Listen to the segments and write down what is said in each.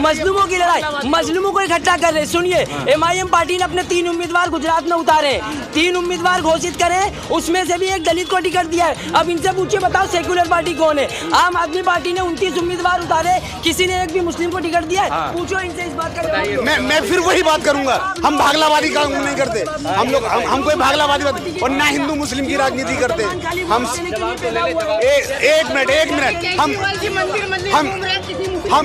मजलूमों की लड़ाई, मजलूमों को इकट्ठा कर रहे। सुनिए, MIM पार्टी ने अपने 3 उम्मीदवार गुजरात में उतारे, 3 उम्मीदवार घोषित करे, उसमें से भी एक दलित को टिकट दिया है। अब इनसे पूछिए, बताओ सेक्युलर पार्टी कौन है? आम आदमी पार्टी ने 29 उम्मीदवार उतारे, किसी ने एक भी मुस्लिम को टिकट दिया है? पूछो इनसे इस बात का। मैं फिर वही बात करूंगा, हम भागलावादी काम नहीं करते, हम लोग हम कोई भागलावादी बात और ना हिंदू मुस्लिम की राजनीति करते। हम एक मिनट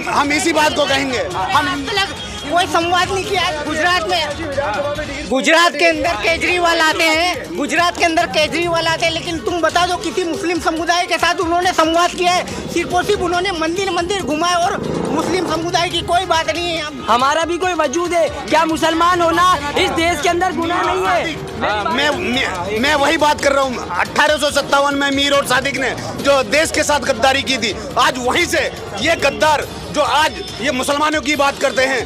हम इसी बात को कहेंगे। हम कोई संवाद नहीं किया है। गुजरात के अंदर केजरीवाल आते हैं, गुजरात के अंदर केजरीवाल आते हैं, लेकिन तुम बता दो किसी मुस्लिम समुदाय के साथ उन्होंने संवाद किया है? सिर्फ और सिर्फ उन्होंने मंदिर घुमाए और मुस्लिम समुदाय की कोई बात नहीं है। हमारा भी कोई वजूद है क्या? मुसलमान होना इस देश के अंदर गुनाह नहीं है। मैं वही बात कर रहा हूँ। 1857 में मीर और सादिक ने जो देश के साथ गद्दारी की थी, आज वहीं से ये गद्दार जो आज ये मुसलमानों की बात करते हैं,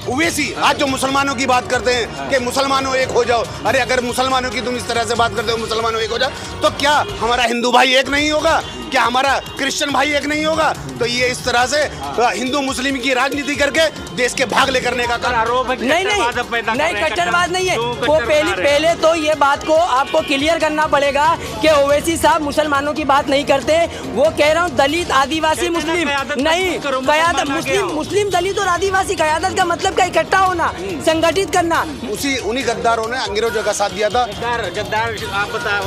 ओवैसी आज जो मुसलमानों की बात करते हैं कि मुसलमानों एक हो जाओ। अरे अगर मुसलमानों की तुम इस तरह से बात करते हो, मुसलमानों एक हो जाओ, तो क्या हमारा हिंदू भाई एक नहीं होगा? क्या हमारा क्रिश्चियन भाई एक नहीं होगा? तो ये इस तरह से हिंदू मुस्लिम की राजनीति करके देश के भागले करने का आरोप है। नहीं, कट्टरवाद नहीं है वो। पहले तो ये बात को आपको क्लियर करना पड़ेगा कि ओवैसी साहब मुसलमानों की बात नहीं करते। वो कह रहा हूँ दलित, आदिवासी, मुस्लिम नहीं, कयादत, मुस्लिम दलित और आदिवासी। कयादत का मतलब क्या? इकट्ठा होना, संगठित करना। उन्हीं गद्दारों ने अंग्रेजों का साथ दिया था। गद्दार आप बताओ।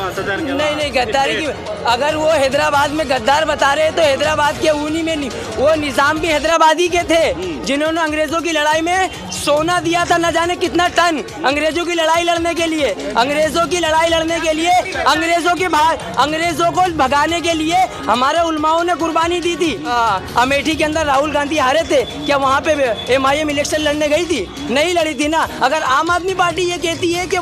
नहीं, गद्दारी की अगर वो हैदराबाद में गद्दार बता रहे तो हैदराबाद के उन्हीं में नहीं, वो निजाम भी हैदराबादी के थे जिन्होंने अंग्रेजों की लड़ाई में सोना दिया था न जाने कितना टन अंग्रेजों की लड़ाई लड़ने के लिए। अंग्रेजों की लड़ाई लड़ने के लिए, अंग्रेजों को भगाने के लिए हमारे उलमाओं ने कुर्बानी दी थी। अमेठी के अंदर राहुल गांधी हारे थे क्या? वहाँ पे MIM इलेक्शन लड़ने गई थी? नहीं लड़ी थी ना। अगर आम आदमी पार्टी ये कहती है कि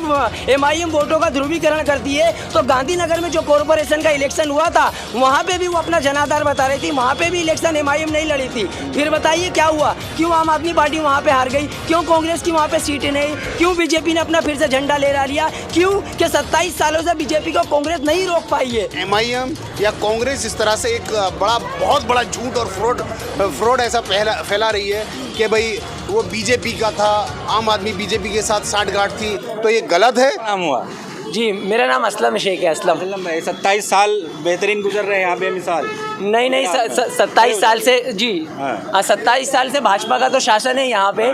MIM वोटों का ध्रुवीकरण करती है, तो गांधीनगर में जो कॉरपोरेशन का इलेक्शन हुआ था वहाँ पे भी वो अपना जनाधार बता रही थी, वहाँ पे भी इलेक्शन MIM नहीं लड़ी थी। फिर बताइए क्या हुआ? क्यों आम आदमी पार्टी वहाँ पे हार गई? क्यों कांग्रेस की वहाँ पे सीटें नहीं? क्यों बीजेपी ने अपना फिर से झंडा लहरा लिया? क्यों कि 27 सालों से बीजेपी को कांग्रेस नहीं रोक पाई है। MIM या कांग्रेस इस तरह से एक बहुत बड़ा झूठ और फ्रॉड ऐसा फैला रही है कि भाई वो बीजेपी का था, आम आदमी बीजेपी के साथ साठगांठ थी, तो ये गलत है। काम हुआ जी, मेरा नाम असलम शेख है। असलम 27 साल बेहतरीन गुजर रहे हैं यहाँ पे मिसाल। नहीं 27 साल से जी, 27 साल से भाजपा का तो शासन है यहाँ पे,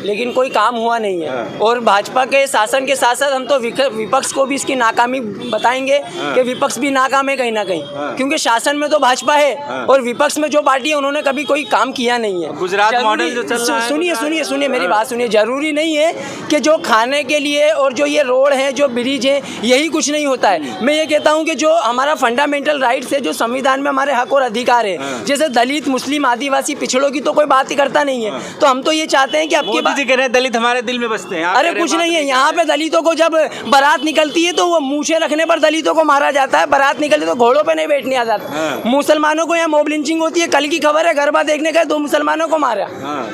लेकिन कोई काम हुआ नहीं है। और भाजपा के शासन के साथ साथ हम तो विपक्ष को भी इसकी नाकामी बताएंगे कि विपक्ष भी नाकाम है कहीं ना कहीं, क्योंकि शासन में तो भाजपा है और विपक्ष में जो पार्टी है उन्होंने कभी कोई काम किया नहीं है। गुजरात मॉडल जो चल रहा है, सुनिए मेरी बात सुनिए। जरूरी नहीं है कि जो खाने के लिए और जो ये रोड है, जो ब्रिज है, यही कुछ नहीं होता है। मैं ये कहता हूँ कि जो हमारा फंडामेंटल राइट्स है, जो संविधान में हमारे हक और अधिकार है, जैसे दलित, मुस्लिम, आदिवासी, पिछड़ों की तो कोई बात ही करता नहीं है। तो हम तो ये चाहते हैं कि आपके जी कह रहे हैं दलित हमारे दिल में बसते हैं। अरे कुछ नहीं है यहाँ पे। दलितों को जब बारात निकलती है तो वो मूछें रखने पर दलितों को मारा जाता है। बारात निकलती तो घोड़ों पे नहीं बैठने आ जाता। मुसलमानों को यहाँ मॉब लिंचिंग होती है। कल की खबर है, गरबा देखने गए 2 मुसलमानों को मारा।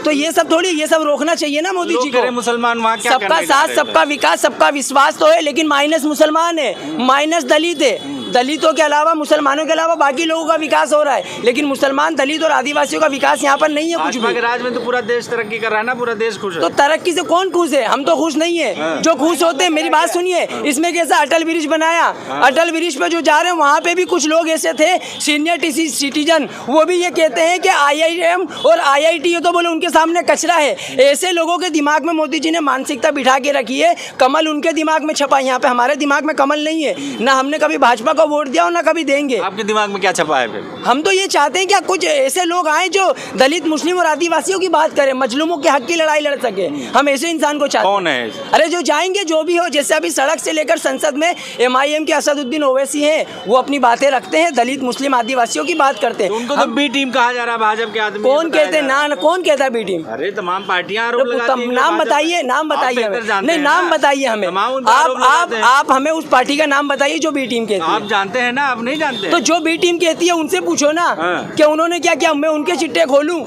तो ये सब थोड़ी, ये सब रोकना चाहिए ना मोदी जी को। मुसलमान वहाँ क्या सबका साथ, सबका विकास, सबका विश्वास तो है, लेकिन माइनस मुसलमान है, माइनस दलित है। दलितों के अलावा, मुसलमानों के अलावा बाकी लोगों का विकास हो रहा है, लेकिन मुसलमान, दलित और आदिवासियों का विकास यहाँ पर नहीं है कुछ भी। राज में तो पूरा देश तरक्की कर रहा है ना, पूरा देश खुश है। तो तरक्की से कौन खुश है? हम तो खुश नहीं है। जो खुश होते हैं, मेरी बात सुनिए, इसमें कैसा अटल ब्रिज बनाया, अटल ब्रिज पे जो जा रहे हैं वहाँ पे भी कुछ लोग ऐसे थे सीनियर सिटीजन, वो भी ये कहते हैं कि IIM और IIT ये तो बोले उनके सामने कचरा है। ऐसे लोगों के दिमाग में मोदी जी ने मानसिकता बिठा के रखी है। कमल उनके दिमाग में छपा, यहाँ पे हमारे दिमाग में कमल नहीं है ना। हमने कभी भाजपा को वोट दिया और ना कभी देंगे। आपके दिमाग में क्या छपा है फिर? हम तो ये चाहते हैं कि कुछ ऐसे लोग आए जो दलित, मुस्लिम और आदिवासियों की बात करें, मजलूमों के हक की लड़ाई लड़ सके। हम ऐसे इंसान को चाहते हैं। कौन है? अरे जो जाएंगे, जो भी हो, जैसे अभी सड़क से लेकर संसद में MIM के असदुद्दीन ओवैसी हैं, वो अपनी बातें रखते हैं, दलित, मुस्लिम, आदिवासियों की बात करते हैं। उनको तो बी टीम कहा जा रहा है भाजपा के आदमी। कौन कहते हैं? ना कौन कहता है बी टीम? अरे तमाम पार्टियां आरोप लगाती हैं। नाम बताइए, नाम बताइए हमें। नहीं, नाम बताइए हमें। आप हमें उस पार्टी का नाम बताइए जो बी टीम कहती है। आप जानते हैं ना, आप नहीं जानते? तो जो बी टीम कहती है उनसे पूछो ना कि उन्होंने क्या किया। मैं उनके चिट्टे खोलूं?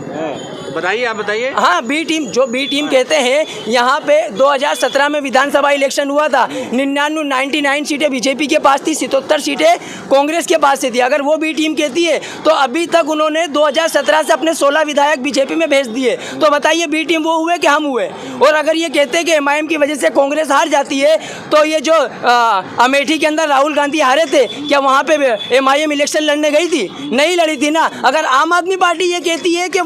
बताइए, आप बताइए। हाँ, बी टीम, जो बी टीम कहते हैं, यहाँ पे 2017 में विधानसभा इलेक्शन हुआ था, 99 सीटें बीजेपी के पास थी, 77 सीटें कांग्रेस के पास से थी। अगर वो बी टीम कहती है तो अभी तक उन्होंने 2017 से अपने 16 विधायक बीजेपी में भेज दिए। तो बताइए बी टीम वो हुए कि हम हुए? और अगर ये कहते हैं कि एमआईएम की वजह से कांग्रेस हार जाती है, तो ये जो अमेठी के अंदर राहुल गांधी हारे थे, क्या वहाँ पे एमआईएम इलेक्शन लड़ने गई थी? नहीं लड़ी थी ना। अगर आम आदमी पार्टी ये कहती है कि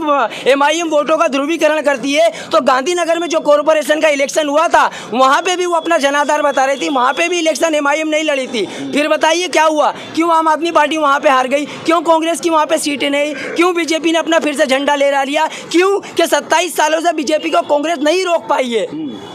एमआईएम वोटों का ध्रुवीकरण करती है, तो गांधीनगर में जो कॉरपोरेशन का इलेक्शन हुआ था, वहाँ पे भी वो अपना जनाधार बता रही थी, वहाँ पे भी इलेक्शन एमआईएम नहीं लड़ी थी। फिर बताइए क्या हुआ? क्यों आम आदमी पार्टी वहाँ पे हार गई? क्यों कांग्रेस की वहाँ पे सीटें नहीं? क्यों बीजेपी ने अपना फिर से झंडा लहरा लिया? क्यों कि 27 सालों से बीजेपी को कांग्रेस नहीं रोक पाई है।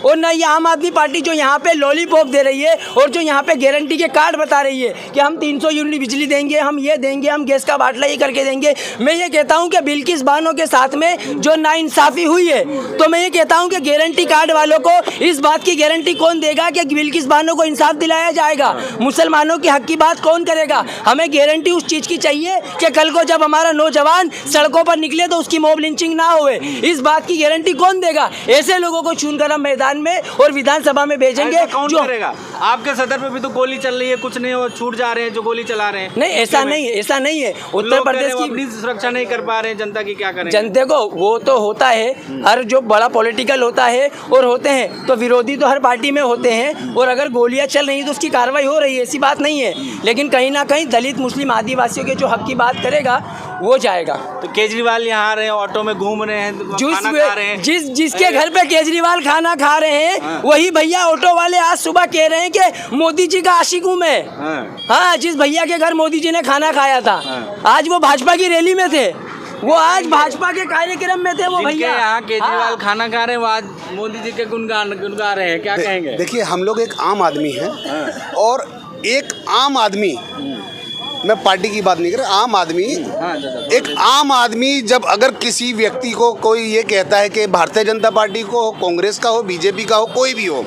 और न ये आम आदमी पार्टी जो यहाँ पे लॉलीपॉप दे रही है और जो यहाँ पे गारंटी के कार्ड बता रही है कि हम 300 यूनिट बिजली देंगे, हम ये देंगे, हम गैस का बाटला ये करके देंगे। मैं ये कहता हूँ कि बिल्किस बानो के साथ में जो नाइंसाफ़ी हुई है, तो मैं ये कहता हूँ कि गारंटी कार्ड वालों को इस बात की गारंटी कौन देगा कि बिल्किस बानो को इंसाफ दिलाया जाएगा? मुसलमानों के हक की बात कौन करेगा? हमें गारंटी उस चीज़ की चाहिए कि कल को जब हमारा नौजवान सड़कों पर निकले तो उसकी मॉब लिंचिंग ना होए। इस बात की गारंटी कौन देगा? ऐसे लोगों को चुनकर हम मैदान में और विधानसभा में भेजेंगे। कौन जो करेगा? आपके सदर पे भी तो गोली चल रही है, कुछ नहीं हो, छूट जा रहे हैं जो गोली चला रहे हैं। नहीं, ऐसा नहीं है, ऐसा नहीं है। उत्तर प्रदेश की अपनी सुरक्षा नहीं कर पा रहे हैं, जनता की क्या करें? जनता को वो तो होता है, हर जो बड़ा पॉलिटिकल होता है और होते हैं तो विरोधी तो हर पार्टी में होते हैं, और अगर गोलियां चल रही है तो उसकी कार्रवाई हो रही है, ऐसी बात नहीं है। लेकिन कहीं ना कहीं दलित मुस्लिम आदिवासियों के जो हक की बात करेगा वो जाएगा। तो केजरीवाल यहाँ आ रहे हैं, ऑटो में घूम रहे हैं, खाना खा रहे हैं। जिसके घर पे केजरीवाल खाना खा रहे हैं, वही भैया ऑटो वाले आज सुबह कह रहे हैं कि मोदी जी का आशिक हूं मैं। हाँ, जिस भैया के घर मोदी जी ने खाना खाया था, आज वो भाजपा की रैली में थे, वो आज भाजपा के कार्यक्रम में थे। वो भैया यहाँ केजरीवाल खाना खा रहे हैं, वो आज मोदी जी के गुनगान गुनगा रहे हैं, क्या कहेंगे? देखिए, हम लोग एक आम आदमी हैं, और एक आम आदमी, मैं पार्टी की बात नहीं कर रहा, आम आदमी, एक आम आदमी जब अगर किसी व्यक्ति को कोई ये कहता है कि भारतीय जनता पार्टी को हो, कांग्रेस का हो, बीजेपी का हो, कोई भी हो,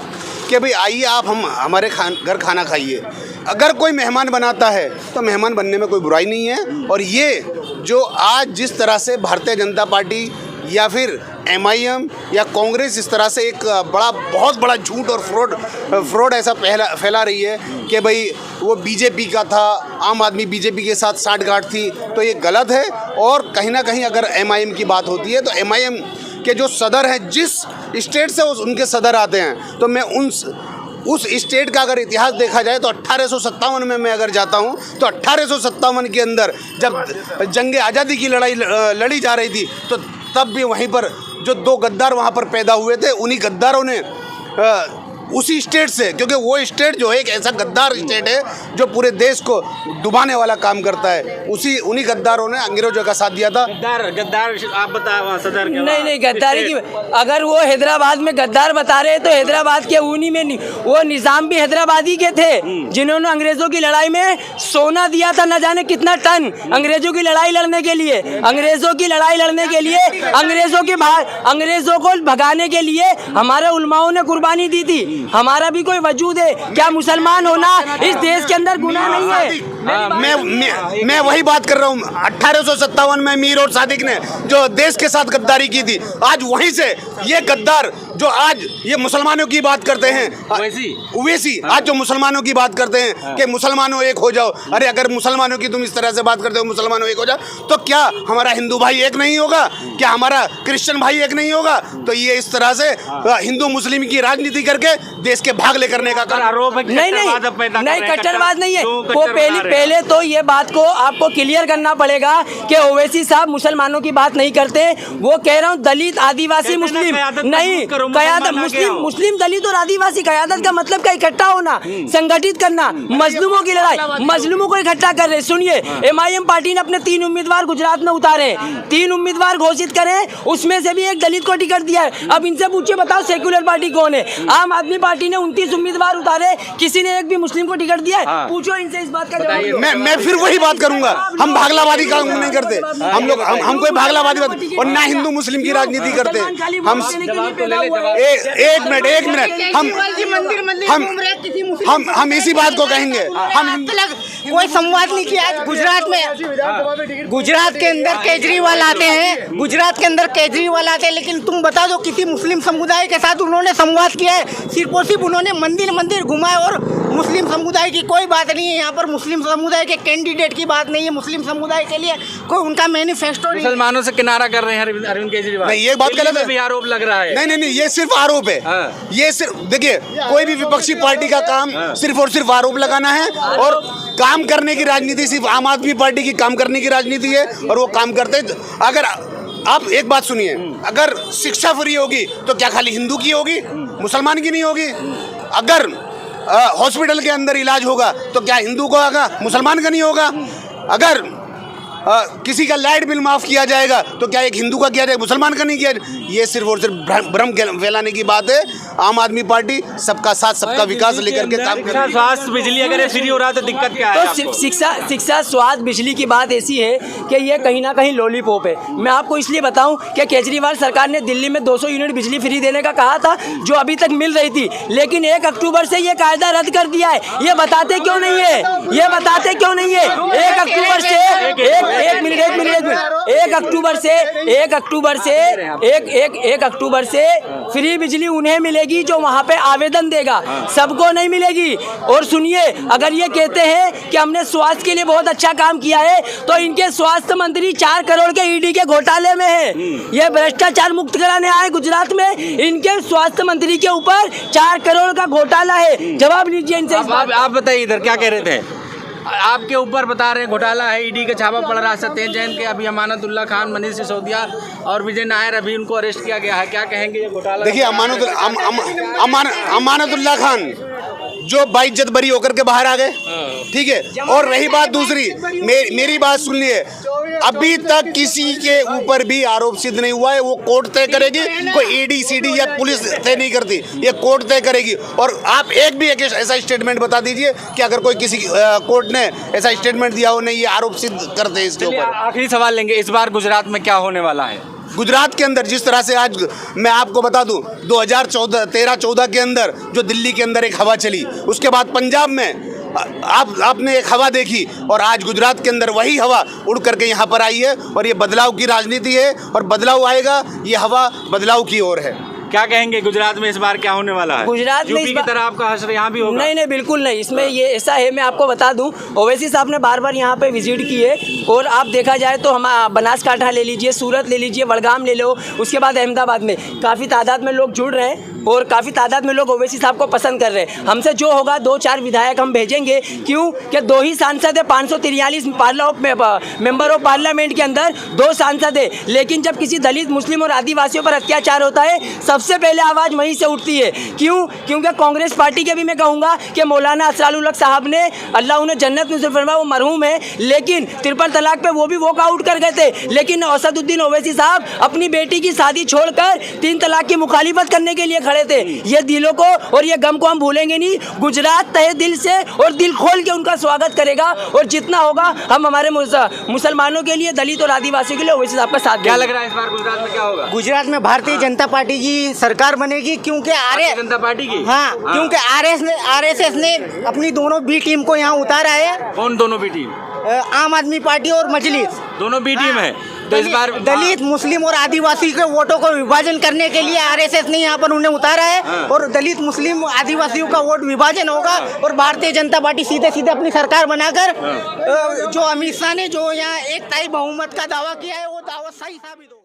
कि भाई आइए आप हमारे घर खाना खाइए, अगर कोई मेहमान बनाता है तो मेहमान बनने में कोई बुराई नहीं है। और ये जो आज जिस तरह से भारतीय जनता पार्टी या फिर एमआईएम या कांग्रेस इस तरह से एक बहुत बड़ा झूठ और फ्रॉड ऐसा फैला रही है कि भाई वो बीजेपी का था, आम आदमी बीजेपी के साथ साठगांठ थी, तो ये गलत है। और कहीं ना कहीं अगर एमआईएम की बात होती है तो एमआईएम के जो सदर हैं, जिस स्टेट से उनके सदर आते हैं, तो मैं उस स्टेट का अगर इतिहास देखा जाए तो 1857 में मैं अगर जाता हूं तो 1857 के अंदर जब जंग आज़ादी की लड़ाई लड़ी जा रही थी, तो तब भी वहीं पर जो 2 गद्दार वहां पर पैदा हुए थे, उन्हीं गद्दारों ने उसी स्टेट से, क्योंकि वो स्टेट जो है एक ऐसा गद्दार स्टेट है जो पूरे देश को डुबाने वाला काम करता है, उन्हीं गद्दारों ने अंग्रेजों का साथ दिया था। गद्दार आप बताओ सदर के। नहीं, गद्दारी की अगर वो हैदराबाद में गद्दार बता रहे तो हैदराबाद के उन्हीं में नहीं, वो निजाम भी हैदराबादी के थे जिन्होंने अंग्रेजों की लड़ाई में सोना दिया था, न जाने कितना टन, अंग्रेजों की लड़ाई लड़ने के लिए, अंग्रेजों को भगाने के लिए हमारे उलमाओं ने कुर्बानी दी थी। हमारा भी कोई वजूद है क्या? मुसलमान होना इस देश के अंदर गुनाह नहीं है। मैं वही बात कर रहा हूँ। 1857 में मीर और सादिक ने जो देश के साथ गद्दारी की थी, आज वहीं से ये गद्दार जो आज ये मुसलमानों की बात करते हैं, ओवैसी आज जो मुसलमानों की बात करते हैं कि मुसलमानों एक हो जाओ, अरे अगर मुसलमानों की तुम इस तरह से बात करते हो, मुसलमानों एक हो जाओ, तो क्या हमारा हिंदू भाई एक नहीं होगा? क्या हमारा क्रिश्चियन भाई एक नहीं होगा? तो ये इस तरह से हिंदू मुस्लिम की राजनीति करके देश के भागले करने का आरोप है। नहीं, कट्टरवाद नहीं है। वो पहले तो ये बात को आपको क्लियर करना पड़ेगा कि ओवैसी साहब मुसलमानों की बात नहीं करते। वो कह रहा हूँ दलित आदिवासी मुस्लिम नहीं, कयादत मुस्लिम दलित और आदिवासी, कयादत का मतलब क्या? इकट्ठा होना, संगठित करना, मजलूमों की लड़ाई, मजलूमों को इकट्ठा कर रहे। सुनिए, एमआईएम पार्टी ने अपने 3 उम्मीदवार गुजरात में उतारे, 3 उम्मीदवार घोषित करें, उसमें से भी एक दलित को टिकट दिया है। अब इनसे पूछिए, बताओ सेक्युलर पार्टी कौन है? आम आदमी पार्टी ने 29 उम्मीदवार उतारे, किसी ने एक भी मुस्लिम को टिकट दिया है? पूछो इनसे इस बात का जवाब। मैं फिर वही बात करूंगा, हम भागलावादी काम नहीं करते, हम लोग हम कोई भागलावादी बात और ना हिंदू मुस्लिम की राजनीति करते। हम एक मिनट हम इसी बात को कहेंगे। हम कोई संवाद नहीं किया। आज गुजरात में, गुजरात के अंदर केजरीवाल आते हैं, गुजरात के अंदर केजरीवाल आते हैं, लेकिन तुम बता दो किसी मुस्लिम समुदाय के साथ उन्होंने संवाद किया है? सिर्फ और सिर्फ उन्होंने मंदिर घुमाए और मुस्लिम समुदाय की कोई बात नहीं है यहाँ पर। मुस्लिम समुदाय के कैंडिडेट की बात नहीं है, मुस्लिम समुदाय के लिए कोई उनका मैनिफेस्टो नहीं। मुसलमानों से किनारा कर रहे हैं अरविंद केजरीवाल। नहीं, ये बात गलत है, भी आरोप लग रहा है। नहीं, ये सिर्फ आरोप है। ये सिर्फ देखिए, कोई भी विपक्षी पार्टी का काम सिर्फ और सिर्फ आरोप लगाना है, और काम करने की राजनीति सिर्फ आम आदमी पार्टी की काम करने की राजनीति है, और वो काम करते। अगर आप एक बात सुनिए, अगर शिक्षा फ्री होगी तो क्या खाली हिंदू की होगी, मुसलमान की नहीं होगी? अगर हॉस्पिटल के अंदर इलाज होगा तो क्या हिंदू को होगा, मुसलमान का नहीं होगा? अगर किसी का लाइट बिल माफ किया जाएगा तो क्या एक हिंदू का किया जाएगा, मुसलमान का नहीं किया? ये सिर्फ और सिर्फ भ्रम फैलाने की बात है। आम आदमी पार्टी सबका साथ सबका विकास लेकर के काम कर रही है। स्वास्थ्य बिजली अगर ये फ्री हो रहा है तो दिक्कत क्या है? तो शिक्षा स्वास्थ्य बिजली की बात ऐसी है कि ये कहीं ना कहीं लॉलीपॉप है। मैं आपको इसलिए बताऊं कि केजरीवाल सरकार ने दिल्ली में 200 यूनिट बिजली फ्री देने का कहा था, जो अभी तक मिल रही थी, लेकिन 1 अक्टूबर से ये कायदा रद्द कर दिया है। ये बताते क्यों नहीं है? ये बताते क्यों नहीं है? 1 अक्टूबर से 1 अक्टूबर से फ्री बिजली उन्हें मिलेगी जो वहां पे आवेदन देगा, सबको नहीं मिलेगी। और सुनिए, अगर ये कहते हैं कि हमने स्वास्थ्य के लिए बहुत अच्छा काम किया है, तो इनके स्वास्थ्य मंत्री 4 करोड़ के ईडी के घोटाले में है। ये भ्रष्टाचार मुक्त कराने आए गुजरात में, इनके स्वास्थ्य मंत्री के ऊपर 4 करोड़ का घोटाला है। जवाब लीजिए इनसे। आप बताइए इधर क्या कह रहे थे? आपके ऊपर बता रहे हैं घोटाला है, ईडी का छापा पड़ रहा है। सत्येंद्र जैन के अभी अमानतुल्लाह खान, मनीष सिसोदिया और विजय नायर, अभी उनको अरेस्ट किया गया है। क्या कहेंगे ये घोटाला? देखिए, अमानतुल्लाह खान जो बाइज्जत बरी होकर के बाहर आ गए, ठीक है। और रही बात दूसरी, मेरी बात सुनिए, अभी तक किसी के ऊपर भी आरोप सिद्ध नहीं हुआ है। वो कोर्ट तय करेगी, कोई ईडी सीडी या पुलिस तय नहीं करती, ये कोर्ट तय करेगी। और आप एक ऐसा स्टेटमेंट बता दीजिए कि अगर कोई किसी कोर्ट ने ऐसा स्टेटमेंट दिया हो, नहीं ये आरोप सिद्ध करते हैं इसके ऊपर। आखिरी सवाल लेंगे, इस बार गुजरात में क्या होने वाला है? गुजरात के अंदर जिस तरह से आज मैं आपको बता दूं, 2013-14 के अंदर जो दिल्ली के अंदर एक हवा चली, उसके बाद पंजाब में आपने एक हवा देखी, और आज गुजरात के अंदर वही हवा उड़ करके यहाँ पर आई है। और ये बदलाव की राजनीति है, और बदलाव आएगा, ये हवा बदलाव की ओर है। क्या कहेंगे गुजरात में इस बार क्या होने वाला है? गुजरात में यूपी की तरह आपका हश्र यहाँ भी होगा? नहीं, बिल्कुल नहीं। इसमें ये ऐसा है, मैं आपको बता दूं, ओवैसी साहब ने बार बार यहाँ पे विजिट की है, और आप देखा जाए तो हम बनासकांठा ले लीजिए, सूरत ले लीजिए, वडगाम ले लो, उसके बाद अहमदाबाद में काफ़ी तादाद में लोग जुड़ रहे हैं, और काफ़ी तादाद में लोग ओवैसी साहब को पसंद कर रहे हैं। हमसे जो होगा 2-4 विधायक हम भेजेंगे। क्यों? कि 2 ही सांसद है, 543 मेंबर ऑफ पार्लियामेंट के अंदर 2 सांसद है। लेकिन जब किसी दलित, मुस्लिम और आदिवासियों पर अत्याचार होता है, सबसे पहले आवाज़ वहीं से उठती है। क्यों? क्योंकि कांग्रेस पार्टी के भी मैं कहूँगा कि मौलाना असरारुल हक साहब ने, अल्लाह उन्हें जन्नत नसीब फरमाए, वो मरहूम है, लेकिन ट्रिपल तलाक पे वो भी वॉक आउट कर गए थे। लेकिन असदुद्दीन ओवैसी साहब अपनी बेटी की शादी छोड़कर 3 तलाक की मुखालिफत करने के लिए खड़े थे। ये दिलों को और ये गम को हम भूलेंगे नहीं। गुजरात तहे दिल से और दिल खोल के उनका स्वागत करेगा, और जितना होगा हम हमारे मुसलमानों के लिए, दलित और आदिवासियों के लिए ओवैसी साहब का साथ। क्या लग रहा है इस बार गुजरात में क्या होगा? गुजरात में भारतीय जनता पार्टी की सरकार बनेगी, क्योंकि जनता पार्टी की, क्योंकि आरएसएस ने अपनी दोनों बी टीम को यहाँ उतारा है। कौन दोनों बी टीम? आम आदमी पार्टी और मजलिस, दोनों बी टीम है। तो इस बार दलित, मुस्लिम और आदिवासी के वोटों को विभाजन करने के लिए आरएसएस ने यहाँ पर उन्हें उतारा है, और दलित, मुस्लिम, आदिवासियों का वोट विभाजन होगा, और भारतीय जनता पार्टी सीधे सीधे अपनी सरकार बनाकर जो अमित शाह ने जो यहाँ 1 तिहाई बहुमत का दावा किया है, वो दावा सही साबित होगा।